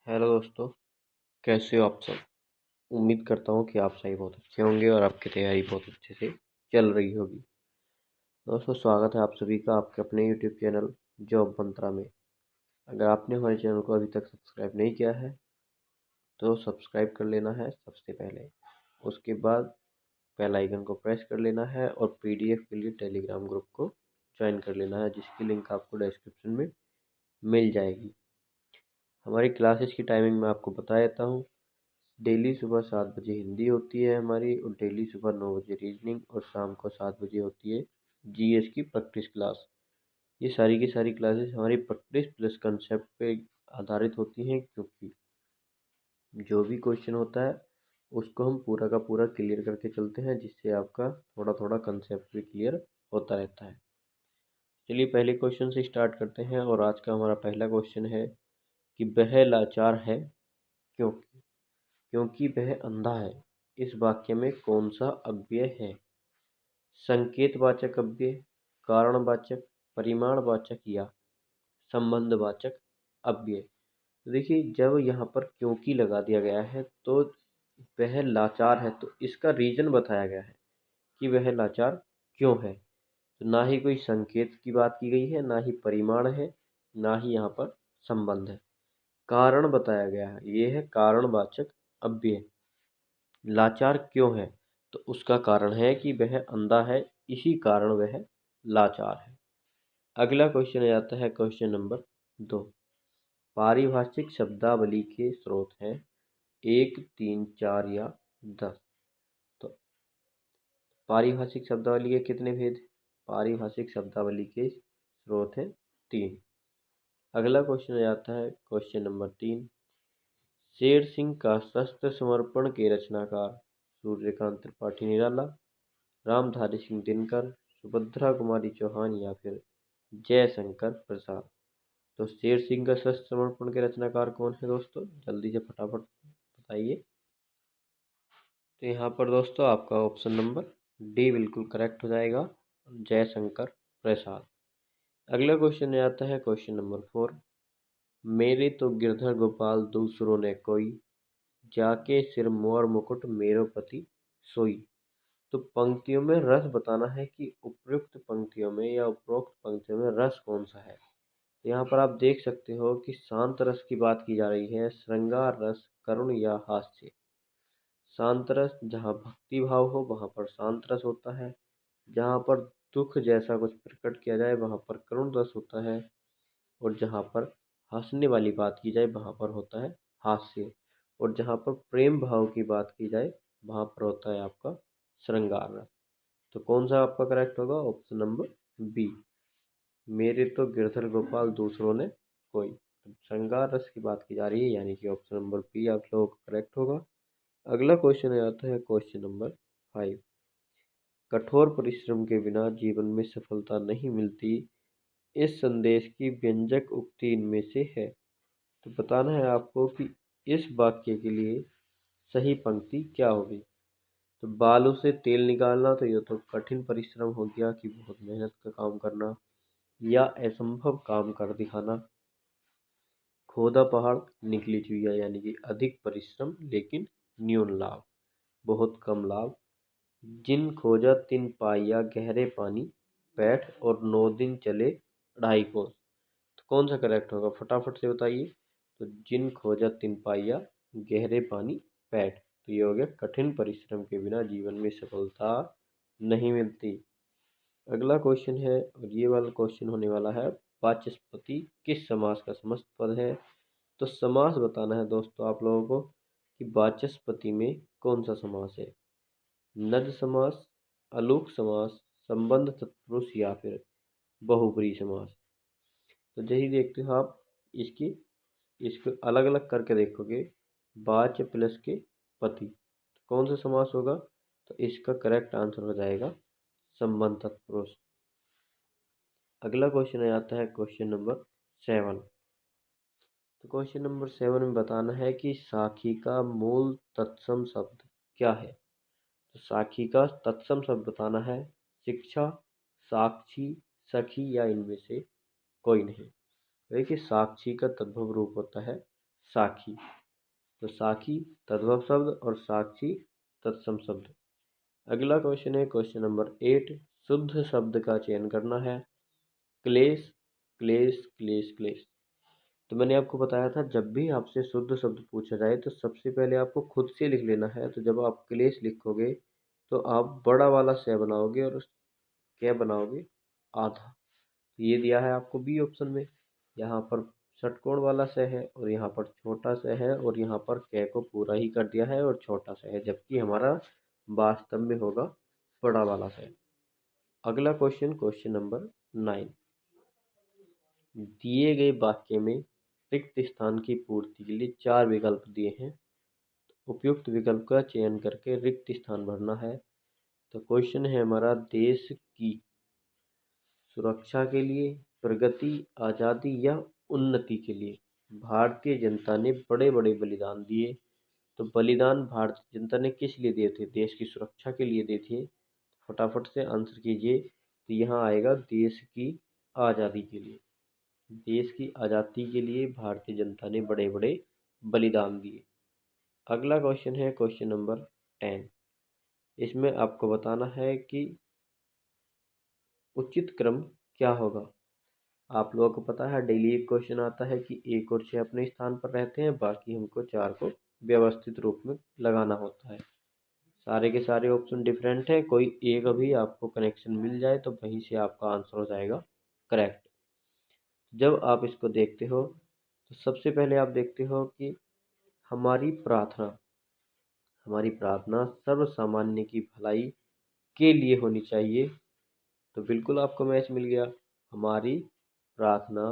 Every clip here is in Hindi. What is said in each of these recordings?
हेलो दोस्तों, कैसे हो आप सब। उम्मीद करता हूँ कि आप सही बहुत अच्छे होंगे और आपकी तैयारी बहुत अच्छे से चल रही होगी। दोस्तों, स्वागत है आप सभी का आपके अपने यूट्यूब चैनल जॉब मंत्रा में। अगर आपने हमारे चैनल को अभी तक सब्सक्राइब नहीं किया है तो सब्सक्राइब कर लेना है सबसे पहले। उसके बाद बेल आइकन को प्रेस कर लेना है और पीडीएफ के लिए टेलीग्राम ग्रुप को ज्वाइन कर लेना है, जिसकी लिंक आपको डिस्क्रिप्शन में मिल जाएगी। हमारी क्लासेस की टाइमिंग मैं आपको बता देता हूँ। डेली सुबह 7 बजे हिंदी होती है हमारी, और डेली सुबह 9 बजे रीजनिंग, और शाम को 7 बजे होती है जीएस की प्रैक्टिस क्लास। ये सारी की सारी क्लासेस हमारी प्रैक्टिस प्लस कंसेप्ट पे आधारित होती हैं, क्योंकि जो भी क्वेश्चन होता है उसको हम पूरा का पूरा क्लियर करके चलते हैं, जिससे आपका थोड़ा थोड़ा कंसेप्ट भी क्लियर होता रहता है। चलिए पहले क्वेश्चन से स्टार्ट करते हैं, और आज का हमारा पहला क्वेश्चन है कि वह लाचार है क्यों? क्योंकि वह अंधा है। इस वाक्य में कौन सा अव्यय है? संकेतवाचक अव्यय, कारणवाचक, परिमाणवाचक या संबंधवाचक अव्यय। तो देखिए, जब यहाँ पर क्योंकि लगा दिया गया है तो वह लाचार है, तो इसका रीजन बताया गया है कि वह लाचार क्यों है। तो ना ही कोई संकेत की बात की गई है, ना ही परिमाण है, ना ही यहाँ पर संबंध है। कारण बताया गया है, ये है कारणवाचक अव्यय। लाचार क्यों है? तो उसका कारण है कि वह अंधा है, इसी कारण वह लाचार है। अगला क्वेश्चन आता है क्वेश्चन नंबर 2। पारिभाषिक शब्दावली के स्रोत हैं 1, 3, 4 या 10। तो पारिभाषिक शब्दावली के कितने भेद? पारिभाषिक शब्दावली के स्रोत हैं 3। अगला क्वेश्चन आता है क्वेश्चन नंबर 3। शेर सिंह का शस्त्र समर्पण के रचनाकार सूर्यकांत त्रिपाठी निराला, रामधारी सिंह दिनकर, सुभद्रा कुमारी चौहान या फिर जयशंकर प्रसाद। तो शेर सिंह का शस्त्र समर्पण के रचनाकार कौन है दोस्तों? जल्दी से फटाफट बताइए। तो यहाँ पर दोस्तों आपका ऑप्शन नंबर डी बिल्कुल करेक्ट हो जाएगा, जयशंकर प्रसाद। अगला क्वेश्चन आता है क्वेश्चन नंबर 4। मेरे तो गिरधर गोपाल दूसरों ने कोई, जाके सिर मोर मुकुट मेरो पति सोई। तो पंक्तियों में रस बताना है कि उपयुक्त पंक्तियों में या उपरोक्त पंक्तियों में रस कौन सा है। तो यहाँ पर आप देख सकते हो कि शांत रस की बात की जा रही है, श्रृंगार रस, करुण या हास्य। शांत रस, जहाँ भक्ति भाव हो वहाँ पर शांत रस होता है। जहाँ पर दुख जैसा कुछ प्रकट किया जाए वहाँ पर करुण रस होता है। और जहाँ पर हंसने वाली बात की जाए वहाँ पर होता है हास्य। और जहाँ पर प्रेम भाव की बात की जाए वहाँ पर होता है आपका श्रृंगार रस। तो कौन सा आपका करेक्ट होगा? ऑप्शन नंबर बी, मेरे तो गिरधर गोपाल दूसरों ने कोई। श्रृंगार रस की बात की जा रही है, यानी कि ऑप्शन नंबर बी आप लोगों का करेक्ट होगा। अगला क्वेश्चन आता है क्वेश्चन नंबर 5। कठोर परिश्रम के बिना जीवन में सफलता नहीं मिलती, इस संदेश की व्यंजक उक्ति इनमें से है। तो बताना है आपको कि इस वाक्य के लिए सही पंक्ति क्या होगी। तो बालू से तेल निकालना, तो ये तो कठिन परिश्रम हो गया कि बहुत मेहनत का काम करना या असंभव काम कर दिखाना। खोदा पहाड़ निकली चुईया, यानी कि अधिक परिश्रम लेकिन न्यून लाभ, बहुत कम लाभ। जिन खोजा तिन पाया गहरे पानी बैठ, और 9 दिन चले 2.5 कोस। तो कौन सा करेक्ट होगा? फटाफट से बताइए। तो जिन खोजा तिन पाया गहरे पानी बैठ, तो ये हो गया कठिन परिश्रम के बिना जीवन में सफलता नहीं मिलती। अगला क्वेश्चन है, और ये वाला क्वेश्चन होने वाला है वाचस्पति किस समास का समस्त पद है। तो समास बताना है दोस्तों आप लोगों को कि वाचस्पति में कौन सा समास है। नद समास, अलूक समास, संबंध तत्पुरुष या फिर बहुब्रीहि समास। तो यही देखते हो आप, इसकी इसको अलग अलग करके देखोगे। वाच्य प्लस के पति, तो कौन सा समास होगा? तो इसका करेक्ट आंसर हो जाएगा संबंध तत्पुरुष। अगला क्वेश्चन आता है क्वेश्चन नंबर 7। तो क्वेश्चन नंबर 7 में बताना है कि साखी का मूल तत्सम शब्द क्या है। तो साखी का तत्सम शब्द बताना है शिक्षा, साक्षी, सखी या इनमें से कोई नहीं। देखिए, साक्षी का तद्भव रूप होता है साखी। तो साखी तद्भव शब्द और साक्षी तत्सम शब्द। अगला क्वेश्चन है क्वेश्चन नंबर 8। शुद्ध शब्द का चयन करना है। क्लेश, क्लेश, क्लेश, क्लेश। तो मैंने आपको बताया था जब भी आपसे शुद्ध शब्द पूछा जाए तो सबसे पहले आपको खुद से लिख लेना है। तो जब आप क्लेश लिखोगे तो आप बड़ा वाला स बनाओगे और क्या बनाओगे, आधा। ये दिया है आपको बी ऑप्शन में। यहाँ पर षटकोण वाला स है और यहाँ पर छोटा स है और यहाँ पर क को पूरा ही कर दिया है और छोटा स है, जबकि हमारा वास्तव में होगा बड़ा वाला स। अगला क्वेश्चन, क्वेश्चन नंबर 9। दिए गए वाक्य में रिक्त स्थान की पूर्ति के लिए 4 विकल्प दिए हैं। उपयुक्त विकल्प का चयन करके रिक्त स्थान भरना है। तो क्वेश्चन है हमारा, देश की सुरक्षा के लिए, प्रगति, आज़ादी या उन्नति के लिए भारतीय जनता ने बड़े बड़े बलिदान दिए। तो बलिदान भारतीय जनता ने किस लिए दिए थे? देश की सुरक्षा के लिए दिए थे। फटाफट से आंसर कीजिए। तो यहाँ आएगा देश की आज़ादी के लिए। देश की आज़ादी के लिए भारतीय जनता ने बड़े बड़े बलिदान दिए। अगला क्वेश्चन है क्वेश्चन नंबर 10। इसमें आपको बताना है कि उचित क्रम क्या होगा। आप लोगों को पता है डेली एक क्वेश्चन आता है कि 1 और 6 अपने स्थान पर रहते हैं, बाकी हमको 4 को व्यवस्थित रूप में लगाना होता है। सारे के सारे ऑप्शन डिफरेंट है, कोई एक अभी आपको कनेक्शन मिल जाए तो वहीं से आपका आंसर हो जाएगा करेक्ट। जब आप इसको देखते हो तो सबसे पहले आप देखते हो कि हमारी प्रार्थना, हमारी प्रार्थना सर्व सामान्य की भलाई के लिए होनी चाहिए। तो बिल्कुल आपको मैच मिल गया। हमारी प्रार्थना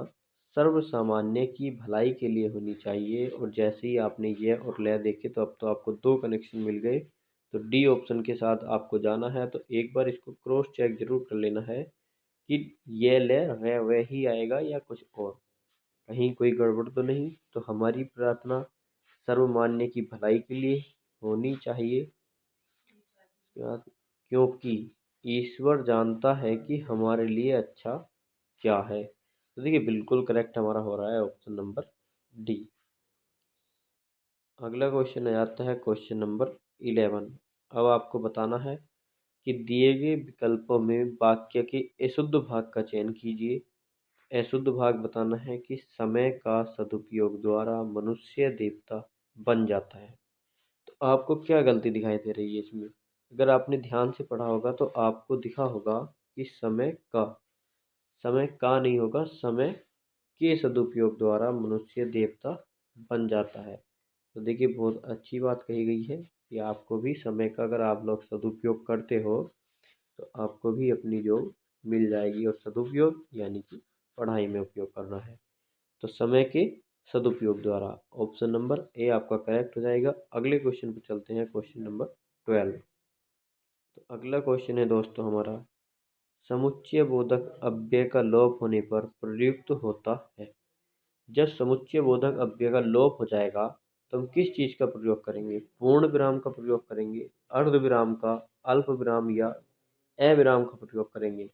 सर्व सामान्य की भलाई के लिए होनी चाहिए। और जैसे ही आपने ये और ले देखे तो अब तो आपको 2 कनेक्शन मिल गए। तो डी ऑप्शन के साथ आपको जाना है। तो एक बार इसको क्रॉस चेक जरूर कर लेना है कि ये ले वह ही आएगा या कुछ और, कहीं कोई गड़बड़ तो नहीं। तो हमारी प्रार्थना सर्वमान्य की भलाई के लिए होनी चाहिए, क्योंकि ईश्वर जानता है कि हमारे लिए अच्छा क्या है। तो देखिए बिल्कुल करेक्ट हमारा हो रहा है ऑप्शन नंबर डी। अगला क्वेश्चन आ जाता है क्वेश्चन नंबर 11। अब आपको बताना है कि दिए गए विकल्पों में वाक्य के अशुद्ध भाग का चयन कीजिए। अशुद्ध भाग बताना है कि समय का सदुपयोग द्वारा मनुष्य देवता बन जाता है। तो आपको क्या गलती दिखाई दे रही है इसमें? अगर आपने ध्यान से पढ़ा होगा तो आपको दिखा होगा कि समय का नहीं होगा, समय के सदुपयोग द्वारा मनुष्य देवता बन जाता है। तो देखिए बहुत अच्छी बात कही गई है कि आपको भी समय का अगर आप लोग सदुपयोग करते हो तो आपको भी अपनी जॉब मिल जाएगी। और सदुपयोग यानी कि पढ़ाई में उपयोग करना है। तो समय के सदुपयोग द्वारा ऑप्शन नंबर ए आपका करेक्ट हो जाएगा। अगले क्वेश्चन पर चलते हैं, क्वेश्चन नंबर 12। तो अगला क्वेश्चन है दोस्तों हमारा, समुच्चय बोधक अव्यय का लोप होने पर प्रयुक्त होता है। जब समुच्चय बोधक अव्यय का लोप हो जाएगा तो हम किस चीज का प्रयोग करेंगे? पूर्ण विराम का प्रयोग करेंगे, अर्ध विराम का, अल्प विराम या अविराम का प्रयोग करेंगे?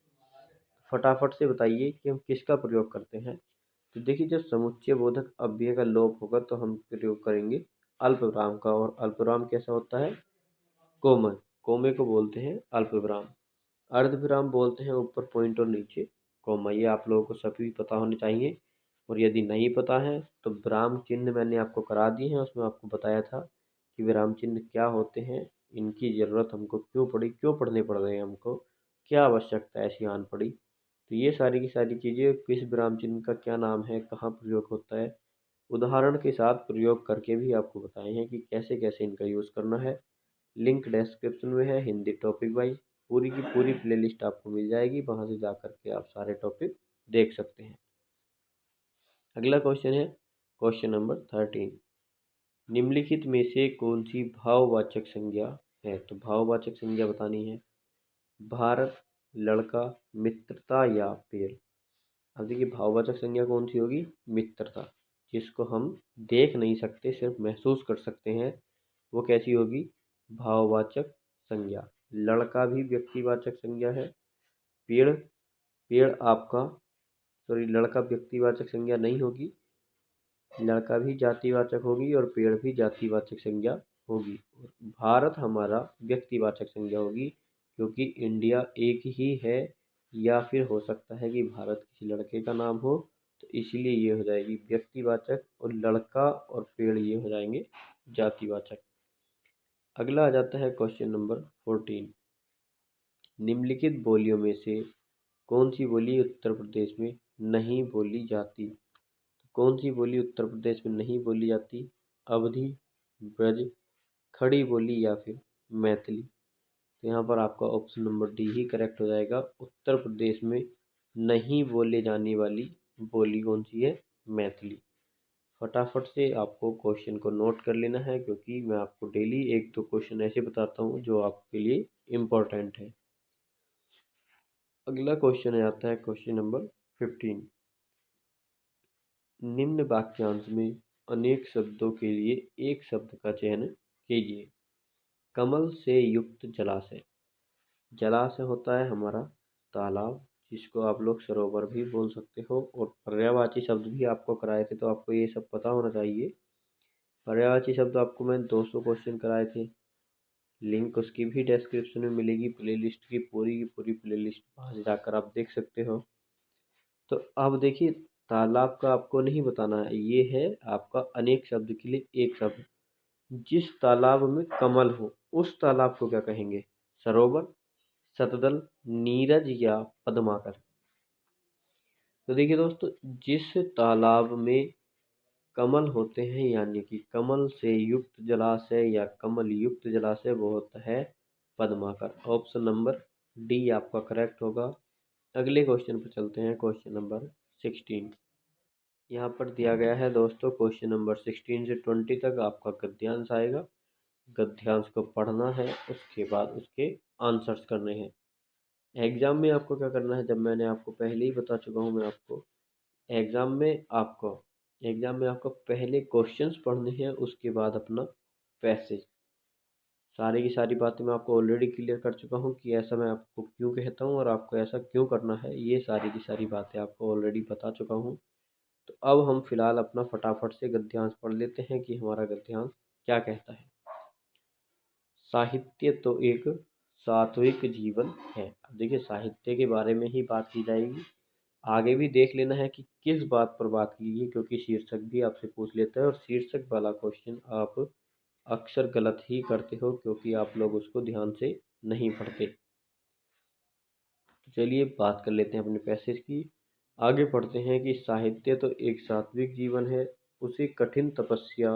फटाफट से बताइए कि हम किसका प्रयोग करते हैं। तो देखिए जब समुच्चय बोधक अव्यय का लोप होगा तो हम प्रयोग करेंगे अल्प विराम का। और अल्प विराम कैसा होता है? कोमा, कोमे को बोलते हैं अल्प विराम। अर्ध विराम बोलते हैं ऊपर पॉइंट और नीचे कॉमा। ये आप लोगों को सभी पता होने चाहिए। और यदि नहीं पता है तो विराम चिन्ह मैंने आपको करा दिए हैं, उसमें आपको बताया था कि विराम चिन्ह क्या होते हैं, इनकी ज़रूरत हमको क्यों पड़ी, क्यों पढ़ने पड़ रहे हैं हमको, क्या आवश्यकता ऐसी आन पड़ी। तो ये सारी की सारी चीज़ें, किस विराम चिन्ह का क्या नाम है, कहाँ प्रयोग होता है, उदाहरण के साथ प्रयोग करके भी आपको बताए हैं कि कैसे कैसे इनका यूज़ करना है। लिंक डिस्क्रिप्शन में है, हिंदी टॉपिक वाइज पूरी की पूरी प्लेलिस्ट आपको मिल जाएगी, वहाँ से जा करके आप सारे टॉपिक देख सकते हैं। अगला क्वेश्चन है क्वेश्चन नंबर 13। निम्नलिखित में से कौन सी भाववाचक संज्ञा है? तो भाववाचक संज्ञा बतानी है। भारत, लड़का, मित्रता या पेड़। अब देखिए भाववाचक संज्ञा कौन सी होगी? मित्रता, जिसको हम देख नहीं सकते सिर्फ महसूस कर सकते हैं, वो कैसी होगी? भाववाचक संज्ञा। लड़का भी व्यक्तिवाचक संज्ञा है। पेड़, पेड़ आपका, सॉरी लड़का व्यक्तिवाचक संज्ञा नहीं होगी। लड़का भी जातिवाचक होगी और पेड़ भी जातिवाचक संज्ञा होगी। भारत हमारा व्यक्तिवाचक संज्ञा होगी, क्योंकि इंडिया एक ही है, या फिर हो सकता है कि भारत किसी लड़के का नाम हो, तो इसलिए ये हो जाएगी व्यक्तिवाचक, और लड़का और पेड़ ये हो जाएंगे जातिवाचक। अगला आ जाता है क्वेश्चन नंबर 14। निम्नलिखित बोलियों में से कौन सी बोली उत्तर प्रदेश में नहीं बोली जाती? कौन सी बोली उत्तर प्रदेश में नहीं बोली जाती? अवधी, ब्रज, खड़ी बोली या फिर मैथिली? तो यहाँ पर आपका ऑप्शन नंबर डी ही करेक्ट हो जाएगा। उत्तर प्रदेश में नहीं बोले जाने वाली बोली कौन सी है? मैथिली। फटाफट से आपको क्वेश्चन को नोट कर लेना है, क्योंकि मैं आपको डेली एक दो क्वेश्चन ऐसे बताता हूँ जो आपके लिए इम्पोर्टेंट है। अगला क्वेश्चन आता है क्वेश्चन नंबर 15। निम्न वाक्यांश में अनेक शब्दों के लिए एक शब्द का चयन कीजिए। कमल से युक्त जलाशय। जलाशय होता है हमारा तालाब, जिसको आप लोग सरोवर भी बोल सकते हो, और पर्यायवाची शब्द भी आपको कराए थे, तो आपको ये सब पता होना चाहिए। पर्यायवाची शब्द आपको मैं 200 क्वेश्चन कराए थे, लिंक उसकी भी डिस्क्रिप्शन में मिलेगी। प्लेलिस्ट की पूरी प्लेलिस्ट वहाँ से जाकर आप देख सकते हो। तो अब देखिए, तालाब का आपको नहीं बताना है, ये है आपका अनेक शब्द के लिए एक शब्द। जिस तालाब में कमल हो उस तालाब को क्या कहेंगे? सरोवर, शतदल, नीरज या पद्माकर? तो देखिए दोस्तों, जिस तालाब में कमल होते हैं, यानी कि कमल से युक्त जलाशय या कमल युक्त जलाशय, वो होता है पद्माकर। ऑप्शन नंबर डी आपका करेक्ट होगा। अगले क्वेश्चन पर चलते हैं, क्वेश्चन नंबर 16। यहाँ पर दिया गया है दोस्तों, क्वेश्चन नंबर 16 से 20 तक आपका गद्यांश आएगा। गद्यांश को पढ़ना है, उसके बाद उसके आंसर्स करने हैं। एग्जाम में आपको क्या करना है, जब मैंने आपको पहले ही बता चुका हूँ मैं आपको, एग्जाम में आपको पहले क्वेश्चंस पढ़ने हैं, उसके बाद अपना पैसेज। सारी की सारी बातें मैं आपको ऑलरेडी क्लियर कर चुका हूँ कि ऐसा मैं आपको क्यों कहता हूँ और आपको ऐसा क्यों करना है, ये सारी की सारी बातें आपको ऑलरेडी बता चुका हूँ। तो अब हम फिलहाल अपना फटाफट से गद्यांश पढ़ लेते हैं कि हमारा गद्यांश क्या कहता है। साहित्य तो एक सात्विक जीवन है। अब देखिए, साहित्य के बारे में ही बात की जाएगी। आगे भी देख लेना है कि किस बात पर बात की है, क्योंकि शीर्षक भी आपसे पूछ लेता है, और शीर्षक वाला क्वेश्चन आप अक्सर गलत ही करते हो, क्योंकि आप लोग उसको ध्यान से नहीं पढ़ते। तो चलिए बात कर लेते हैं अपने पैसेज की। आगे पढ़ते हैं कि साहित्य तो एक सात्विक जीवन है, उसे कठिन तपस्या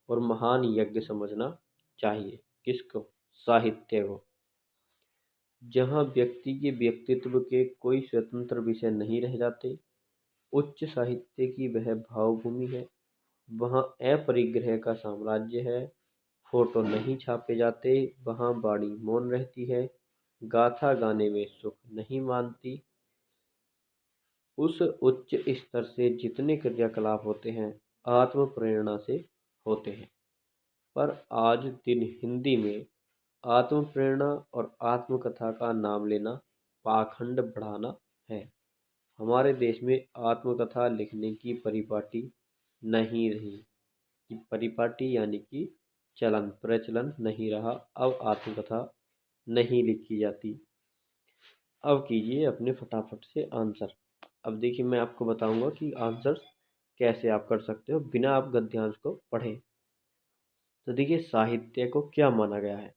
और महान यज्ञ समझना चाहिए। किसको? साहित्य को। जहाँ व्यक्ति के व्यक्तित्व के कोई स्वतंत्र विषय नहीं रह जाते, उच्च साहित्य की वह भावभूमि है। वहाँ अपरिग्रह का साम्राज्य है। फोटो नहीं छापे जाते, वहाँ बाणी मौन रहती है। गाथा गाने में सुख नहीं मानती। उस उच्च स्तर से जितने क्रियाकलाप होते हैं, आत्म प्रेरणा से होते हैं। पर आज दिन हिंदी में आत्म प्रेरणा और आत्मकथा का नाम लेना पाखंड बढ़ाना है। हमारे देश में आत्मकथा लिखने की परिपाटी नहीं रही, कि परिपाटी यानी कि चलन प्रचलन नहीं रहा। अब आत्मकथा नहीं लिखी जाती। अब कीजिए अपने फटाफट से आंसर। अब देखिए, मैं आपको बताऊंगा कि आंसर कैसे आप कर सकते हो बिना आप गद्यांश को पढ़े। तो देखिए, साहित्य को क्या माना गया है।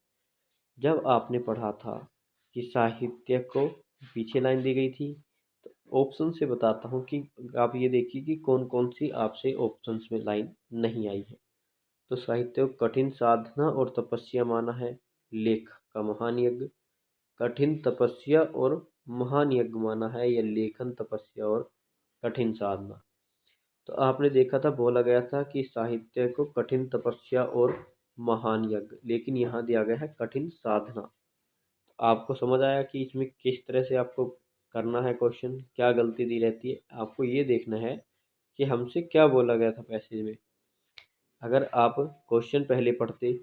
जब आपने पढ़ा था कि साहित्य को, पीछे लाइन दी गई थी, तो ऑप्शन से बताता हूँ कि आप ये देखिए कि कौन कौन सी आपसे ऑप्शंस में लाइन नहीं आई है। तो साहित्य को कठिन साधना और तपस्या माना है, लेख का महान यज्ञ। कठिन तपस्या और महान यज्ञ माना है, या लेखन, तपस्या और कठिन साधना। तो आपने देखा था, बोला गया था कि साहित्य को कठिन तपस्या और महान यज्ञ, लेकिन यहाँ दिया गया है कठिन साधना। आपको समझ आया कि इसमें किस तरह से आपको करना है क्वेश्चन, क्या गलती दी रहती है। आपको ये देखना है कि हमसे क्या बोला गया था पैसेज में। अगर आप क्वेश्चन पहले पढ़ते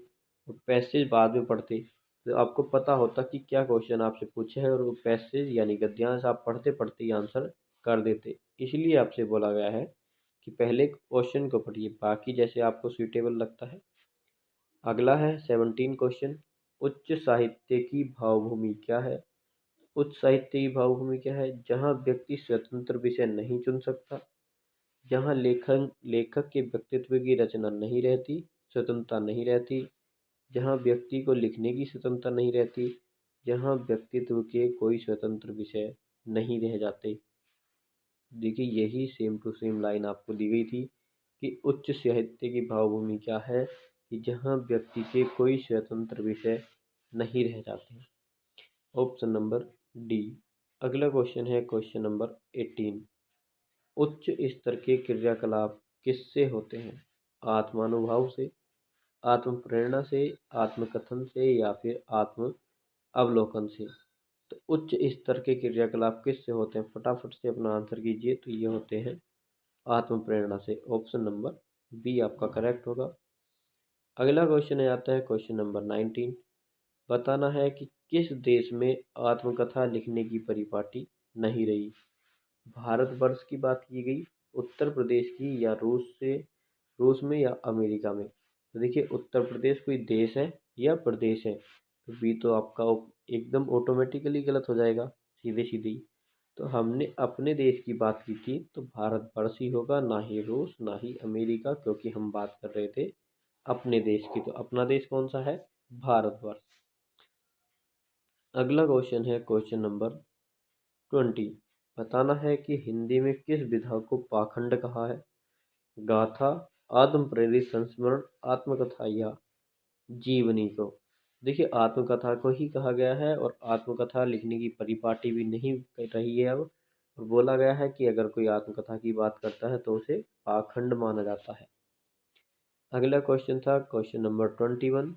और पैसेज बाद में पढ़ते, तो आपको पता होता कि क्या क्वेश्चन आपसे पूछे है, और वो पैसेज यानी गद्यांश आप पढ़ते पढ़ते ही आंसर कर देते। इसलिए आपसे बोला गया है कि पहले क्वेश्चन को पढ़िए, बाकी जैसे आपको सूटेबल लगता है। अगला है 17 क्वेश्चन, उच्च साहित्य की भावभूमि क्या है। उच्च साहित्य की भावभूमि क्या है? जहाँ व्यक्ति स्वतंत्र विषय नहीं चुन सकता, जहाँ लेखन लेखक के व्यक्तित्व की रचना नहीं रहती, स्वतंत्रता नहीं रहती, जहाँ व्यक्ति को लिखने की स्वतंत्रता नहीं रहती, जहाँ व्यक्तित्व के कोई स्वतंत्र विषय नहीं रह जाते। देखिए यही सेम टू सेम लाइन आपको दी गई थी कि उच्च साहित्य की भावभूमि क्या है, कि जहाँ व्यक्ति के कोई स्वतंत्र विषय नहीं रह जाते। Option number D. अगला क्वेश्चन है क्वेश्चन नंबर 18। उच्च स्तर के क्रियाकलाप किससे होते हैं? आत्मानुभाव से, आत्म प्रेरणा से, आत्मकथन से, या फिर आत्म अवलोकन से। तो उच्च स्तर के क्रियाकलाप किससे होते हैं? फटाफट से अपना आंसर कीजिए। तो ये होते हैं आत्म प्रेरणा से। ऑप्शन नंबर बी आपका करेक्ट होगा। अगला क्वेश्चन आता है क्वेश्चन नंबर 19। बताना है कि किस देश में आत्मकथा लिखने की परिपाटी नहीं रही। भारतवर्ष की बात की गई, उत्तर प्रदेश की, या रूस में, या अमेरिका में। तो देखिए उत्तर प्रदेश कोई देश है या प्रदेश है? तो बी तो आपका एकदम ऑटोमेटिकली गलत हो जाएगा, सीधे सीधे ही। तो हमने अपने देश की बात की थी, तो भारतवर्ष ही होगा, ना ही रूस ना ही अमेरिका, क्योंकि हम बात कर रहे थे अपने देश की। तो अपना देश कौन सा है? भारतवर्ष। अगला क्वेश्चन है क्वेश्चन नंबर 20। बताना है कि हिंदी में किस विधा को पाखंड कहा है। गाथा, आत्म प्रेरित संस्मरण, आत्मकथा, या जीवनी को। देखिए आत्मकथा को ही कहा गया है, और आत्मकथा लिखने की परिपाटी भी नहीं कर रही है अब। और बोला गया है कि अगर कोई आत्मकथा की बात करता है तो उसे पाखंड माना जाता है। अगला क्वेश्चन था क्वेश्चन नंबर 21।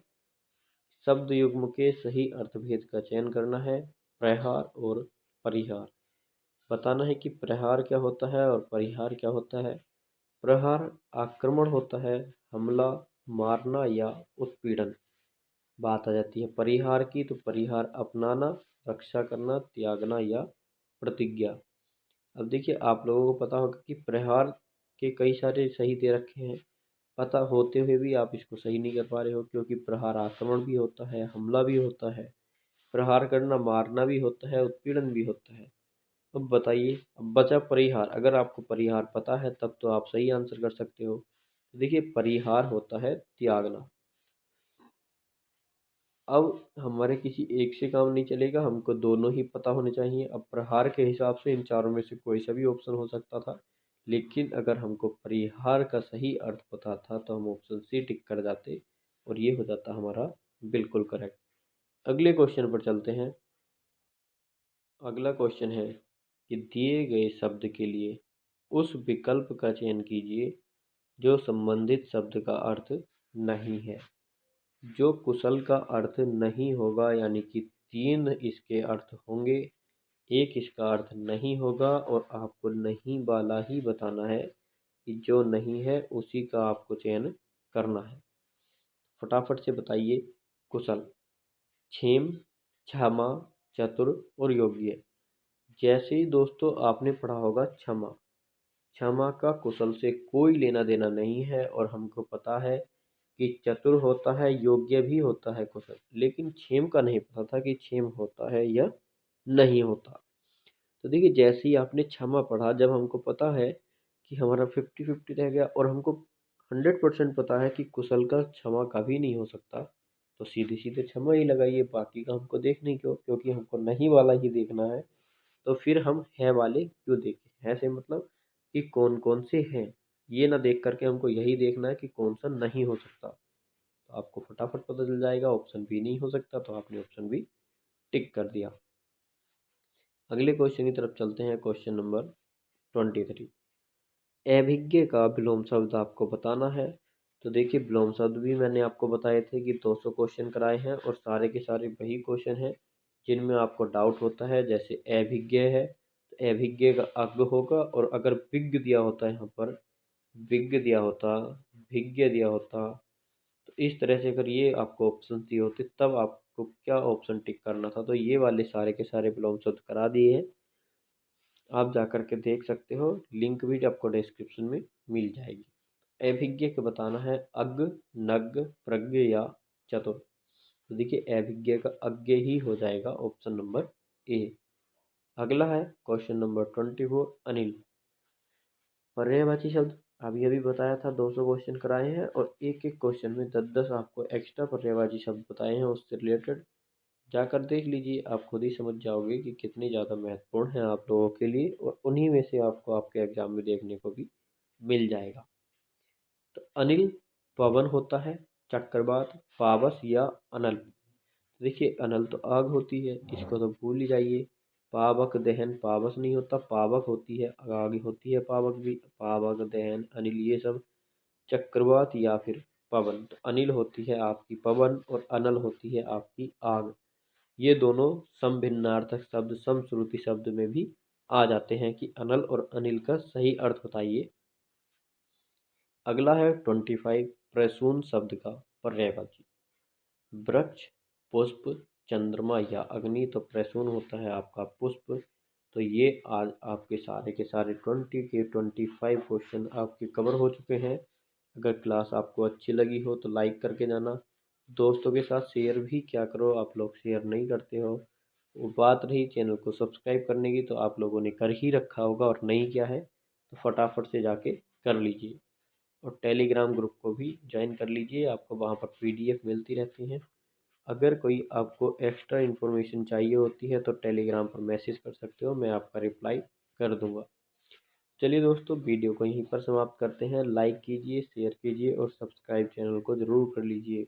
शब्द युग्म के सही अर्थभेद का चयन करना है। प्रहार और परिहार। बताना है कि प्रहार क्या होता है और परिहार क्या होता है। प्रहार आक्रमण होता है, हमला, मारना, या उत्पीड़न। बात आ जाती है परिहार की, तो परिहार अपनाना, रक्षा करना, त्यागना, या प्रतिज्ञा। अब देखिए आप लोगों को पता होगा कि प्रहार के कई सारे सही दे रखे हैं, पता होते हुए भी आप इसको सही नहीं कर पा रहे हो, क्योंकि प्रहार आक्रमण भी होता है, हमला भी होता है, प्रहार करना मारना भी होता है, उत्पीड़न भी होता है। अब बताइए, अब बचा परिहार। अगर आपको परिहार पता है तब तो आप सही आंसर कर सकते हो। तो देखिए परिहार होता है त्यागना। अब हमारे किसी एक से काम नहीं चलेगा, हमको दोनों ही पता होने चाहिए। अब प्रहार के हिसाब से इन चारों में से कोई सा भी ऑप्शन हो सकता था, लेकिन अगर हमको परिहार का सही अर्थ पता था तो हम ऑप्शन सी टिक कर जाते, और ये हो जाता हमारा बिल्कुल करेक्ट। अगले क्वेश्चन पर चलते हैं। अगला क्वेश्चन है कि दिए गए शब्द के लिए उस विकल्प का चयन कीजिए जो संबंधित शब्द का अर्थ नहीं है। जो कुशल का अर्थ नहीं होगा, यानी कि तीन इसके अर्थ होंगे, एक इसका अर्थ नहीं होगा, और आपको नहीं वाला ही बताना है, कि जो नहीं है उसी का आपको चयन करना है। फटाफट से बताइए। कुशल, क्षेम, क्षमा, चतुर, और योग्य। जैसे ही दोस्तों आपने पढ़ा होगा क्षमा, क्षमा का कुशल से कोई लेना देना नहीं है, और हमको पता है कि चतुर होता है, योग्य भी होता है कुशल, लेकिन क्षेम का नहीं पता था कि क्षेम होता है या नहीं होता। तो देखिए जैसे ही आपने क्षमा पढ़ा, जब हमको पता है कि हमारा 50-50 रह गया, और हमको 100% पता है कि कुशल का क्षमा कभी नहीं हो सकता, तो सीधे सीधे क्षमा ही लगाइए, बाकी का हमको देखने क्यों, क्योंकि हमको नहीं वाला ही देखना है। तो फिर हम है वाले क्यों देखें? है से मतलब कि कौन कौन से हैं, ये ना देख करके हमको यही देखना है कि कौन सा नहीं हो सकता। तो आपको फटाफट पता चल जाएगा ऑप्शन बी नहीं हो सकता, तो आपने ऑप्शन बी टिक कर दिया। अगले क्वेश्चन की तरफ चलते हैं, क्वेश्चन नंबर 23। अभिज्ञ का विलोम शब्द आपको बताना है। तो देखिए विलोम शब्द भी मैंने आपको बताए थे कि 200 क्वेश्चन कराए हैं, और सारे के सारे वही क्वेश्चन हैं जिनमें आपको डाउट होता है। जैसे अभिज्ञ है, तो अभिज्ञ का अज्ञ होगा, और अगर विज्ञ दिया होता है यहाँ पर, विज्ञ दिया होता, भिज्ञ दिया होता, तो इस तरह से अगर ये आपको ऑप्शन दिए होते तब आपको क्या ऑप्शन टिक करना था। तो ये वाले सारे के सारे विलोम शब्द करा दिए हैं। आप जा कर के देख सकते हो, लिंक भी आपको डिस्क्रिप्शन में मिल जाएगी। अभिज्ञ को बताना है अग, नग, प्रज्ञ या चतुर। तो देखिए अभिज्ञ का अज्ञ ही हो जाएगा, ऑप्शन नंबर ए। अगला है क्वेश्चन नंबर 24, अनिल। पर्यायवाची शब्द अभी अभी बताया था, 200 क्वेश्चन कराए हैं और एक एक क्वेश्चन में 10-10 आपको एक्स्ट्रा पर्यायवाची शब्द बताए हैं उससे रिलेटेड। जाकर देख लीजिए, आप खुद ही समझ जाओगे कि कितनी ज़्यादा महत्वपूर्ण है आप लोगों के लिए, और उन्हीं में से आपको आपके एग्जाम में देखने को भी मिल जाएगा। तो अनिल पवन होता है, चक्रवात, पावस या अनल। देखिए अनल तो आग होती है, इसको तो भूल ही जाइए। पावक दहन पावस नहीं होता, पावक होती है, आग होती है पावक भी। पावक दहन अनिल ये सब चक्रवात या फिर पवन। तो अनिल होती है आपकी पवन और अनल होती है आपकी आग। ये दोनों समभिन्नार्थक शब्द समश्रुति शब्द में भी आ जाते हैं कि अनल और अनिल का सही अर्थ बताइए। अगला है 25, प्रसून शब्द का पर्यायवाची। वृक्ष, पुष्प, चंद्रमा या अग्नि। तो प्रसून होता है आपका पुष्प। तो ये आज आपके सारे के सारे 20 के 25 क्वेश्चन आपके कवर हो चुके हैं। अगर क्लास आपको अच्छी लगी हो तो लाइक करके जाना, दोस्तों के साथ शेयर भी क्या करो, आप लोग शेयर नहीं करते हो। वो बात रही चैनल को सब्सक्राइब करने की, तो आप लोगों ने कर ही रखा होगा और नहीं किया है तो फटाफट से जाके कर लीजिए। और टेलीग्राम ग्रुप को भी ज्वाइन कर लीजिए, आपको वहाँ पर पीडीएफ मिलती रहती हैं। अगर कोई आपको एक्स्ट्रा इन्फॉर्मेशन चाहिए होती है तो टेलीग्राम पर मैसेज कर सकते हो, मैं आपका रिप्लाई कर दूंगा। चलिए दोस्तों, वीडियो को यहीं पर समाप्त करते हैं। लाइक कीजिए, शेयर कीजिए और सब्सक्राइब चैनल को ज़रूर कर लीजिए।